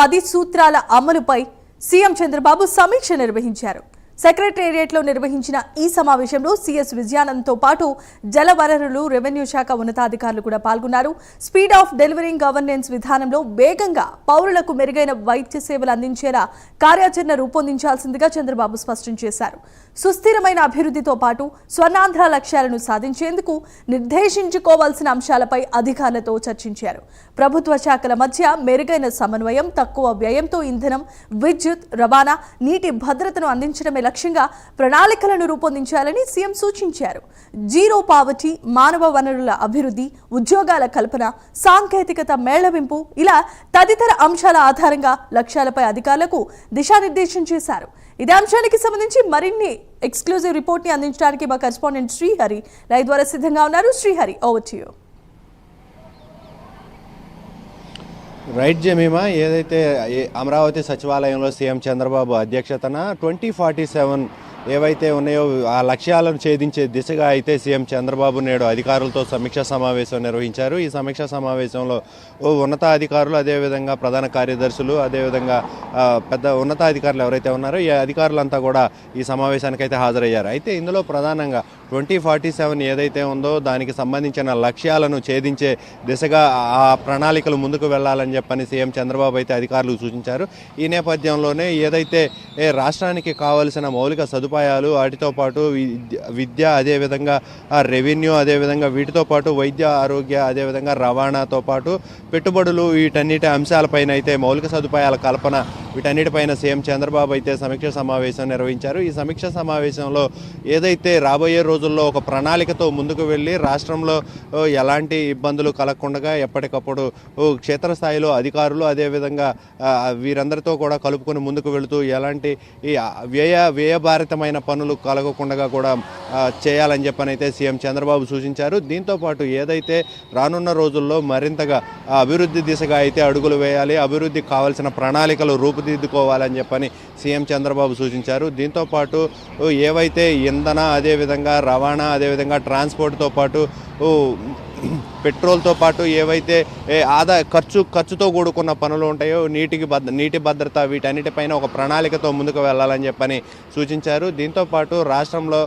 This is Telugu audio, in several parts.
10 సూత్రాల అమలుపై సీఎం చంద్రబాబు సమీక్ష నిర్వహించారు. సెక్రటేరియట్లో నిర్వహించిన ఈ సమావేశంలో సీఎస్ విజయానంద్తో పాటు జలవనరులు, రెవెన్యూ శాఖ ఉన్నతాధికారులు కూడా పాల్గొన్నారు. స్పీడ్ ఆఫ్ డెలివరింగ్ గవర్నెన్స్ విధానంలో వేగంగా పౌరులకు మెరుగైన వైద్య సేవలు అందించేలా కార్యాచరణ రూపొందించాల్సిందిగా చంద్రబాబు స్పష్టం చేశారు. సుస్థిరమైన అభివృద్ధితో పాటు స్వర్ణాంధ్ర లక్ష్యాలను సాధించేందుకు నిర్దేశించుకోవాల్సిన అంశాలపై అధికారులతో చర్చించారు. ప్రభుత్వ శాఖల మధ్య మెరుగైన సమన్వయం, తక్కువ వ్యయంతో ఇంధనం, విద్యుత్, రవాణా, నీటి భద్రతను అందించడమే లక్ష్యంగా ప్రణాళికలను రూపొందించాలని సీఎం సూచించారు. జీరో పావర్టీ, మానవ వనరుల అభివృద్ధి, ఉద్యోగాల కల్పన, సాంకేతికత మేళవింపు ఇలా తదితర అంశాల ఆధారంగా లక్ష్యాలపై అధికారులకు దిశానిర్దేశం చేశారు. ఇదే అంశానికి సంబంధించి మరిన్ని ఎక్స్క్లూజివ్ రిపోర్ట్ ని అందించడానికి మా కరెస్పాండెంట్ శ్రీహరి లైవ్ ద్వారా సిద్ధంగా ఉన్నారు. Srihari, over to you. Right Jemimah, ఏదైతే అమరావతి సచివాలయంలో సీఎం చంద్రబాబు అధ్యక్షతన 2047 ఏవైతే ఉన్నాయో ఆ లక్ష్యాలను ఛేదించే దిశగా అయితే సీఎం చంద్రబాబు నేడు అధికారులతో సమీక్షా సమావేశం నిర్వహించారు. ఈ సమీక్షా సమావేశంలో ఉన్నతాధికారులు, అదేవిధంగా ప్రధాన కార్యదర్శులు, అదేవిధంగా పెద్ద ఉన్నతాధికారులు ఎవరైతే ఉన్నారో ఈ అధికారులంతా కూడా ఈ సమావేశానికి అయితే హాజరయ్యారు. అయితే ఇందులో ప్రధానంగా 2047 ఏదైతే ఉందో దానికి సంబంధించిన లక్ష్యాలను ఛేదించే దిశగా ఆ ప్రణాళికలు ముందుకు వెళ్లాలని చెప్పని సీఎం చంద్రబాబు అయితే అధికారులకు సూచించారు. ఈ నేపథ్యంలోనే ఏదైతే రాష్ట్రానికి కావలసిన మౌలిక సదుపాయాలు, వాటితో పాటు విద్య, అదేవిధంగా రెవెన్యూ, అదేవిధంగా వీటితో పాటు వైద్య, ఆరోగ్య, అదేవిధంగా రవాణాతో పాటు పెట్టుబడులు, వీటన్నిటి అంశాలపైన అయితే మౌలిక సదుపాయాల కల్పన, వీటన్నిటిపైన సీఎం చంద్రబాబు అయితే సమీక్ష సమావేశం నిర్వహించారు. ఈ సమీక్ష సమావేశంలో ఏదైతే రాబోయే రోజుల్లో ఒక ప్రణాళికతో ముందుకు వెళ్ళి రాష్ట్రంలో ఎలాంటి ఇబ్బందులు కలగకుండా ఎప్పటికప్పుడు క్షేత్రస్థాయిలో అధికారులు, అదేవిధంగా వీరందరితో కూడా కలుపుకొని ముందుకు వెళుతూ ఎలాంటి ఈ వ్యయభారితమైన పనులు కలగకుండా కూడా చేయాలని చెప్పనైతే సీఎం చంద్రబాబు సూచించారు. దీంతోపాటు ఏదైతే రానున్న రోజుల్లో మరింతగా అభివృద్ధి దిశగా అయితే అడుగులు వేయాలి, అభివృద్ధికి కావాల్సిన ప్రణాళికలు రూపుదిద్దుకోవాలని చెప్పని సీఎం చంద్రబాబు సూచించారు. దీంతోపాటు ఏవైతే ఇంధన, అదేవిధంగా రవాణా, అదేవిధంగా ట్రాన్స్పోర్ట్తో పాటు పెట్రోల్తో పాటు ఏవైతే ఖర్చుతో కూడుకున్న పనులు ఉంటాయో, నీటి భద్రత, వీటన్నిటిపైన ఒక ప్రణాళికతో ముందుకు వెళ్ళాలని చెప్పని సూచించారు. దీంతోపాటు రాష్ట్రంలో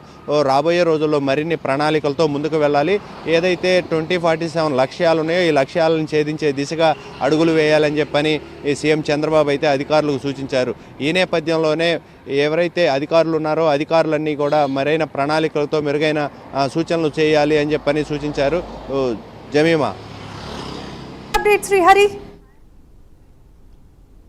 రాబోయే రోజుల్లో మరిన్ని ప్రణాళికలతో ముందుకు వెళ్ళాలి. ఏదైతే 2047 లక్ష్యాలు ఉన్నాయో ఈ లక్ష్యాలను ఛేదించే దిశగా అడుగులు వేయాలని చెప్పని సీఎం చంద్రబాబు అయితే అధికారులకు సూచించారు. ఈ నేపథ్యంలోనే ఎవరైతే అధికారులు ఉన్నారో అధికారులన్నీ కూడా మరైన ప్రణాళికలతో మెరుగైన సూచనలు చేయాలి అని చెప్పని సూచించారు. Jemimah, update Srihari.